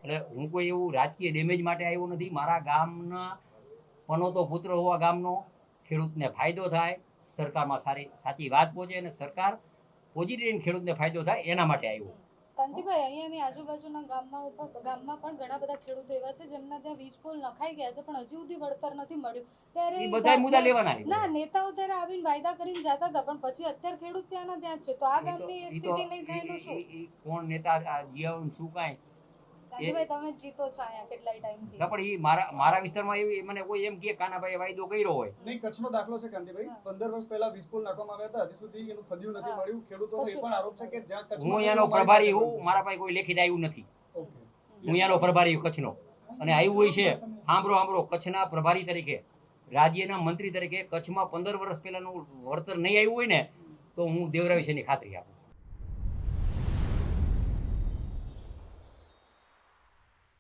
એટલે હું કોઈ એવું રાજકીય ડેમેજ માટે આવ્યો નથી. મારા ગામના પનોતો પુત્ર હોવા ગામનો ખેડૂતને ફાયદો થાય, સરકારમાં સાચી વાત પહોંચે અને સરકાર પોઝિટિવ ખેડૂતને ફાયદો થાય એના માટે આવ્યો. કાંતિભાઈ, અહીંયાની આજુબાજુના ગામમાં પણ ઘણા બધા ખેડૂતો એવા છે જેમના ત્યાં વીજ પોલ નખાઈ ગયા છે પણ હજુ સુધી વળતર નથી મળ્યું. ત્યારે એ બધા મુદ્દા લેવાના ના, નેતાઓ ત્યારે આવીને વાયદા કરીને જતા હતા પણ પછી અત્યારે ખેડૂત ત્યાંના ત્યાં જ છે. તો આ ગામની એ સ્થિતિ નહીં થાય એનું શું? કોણ નેતા જીયાવું શું કાંઈ કાંતિભાઈ, તમે જ જીતો છો અહીંયા કેટલાય ટાઈમથી. ના, પણ એ મારા વિસ્તારમાં એવી મને કોઈ એમ કે કાનાભાઈએ વાયદો કર્યો હોય નહીં. કચ્છનો દાખલો છે કાંતિભાઈ, 15 વર્ષ પહેલા વીજ પોલ નાખવામાં આવ્યા હતા, હજી સુધી એનું ફદ્યું નથી મળ્યું. ખેડૂતોનો એ પણ આરોપ છે કે જ્યાં કચ્છમાં હું અહીંયાનો પ્રભારી હું, મારા પાસે કોઈ લેખિત આવ્યું નથી. હું અહીંયાનો પ્રભારી કચ્છનો, અને આવ્યું હોય છે સાંભળો કચ્છના પ્રભારી તરીકે, રાજ્યના મંત્રી તરીકે કચ્છમાં 15 વર્ષ પહેલાનું વળતર નહીં આવ્યું હોય ને તો હું દેવરા વિશેની ખાતરી આપું.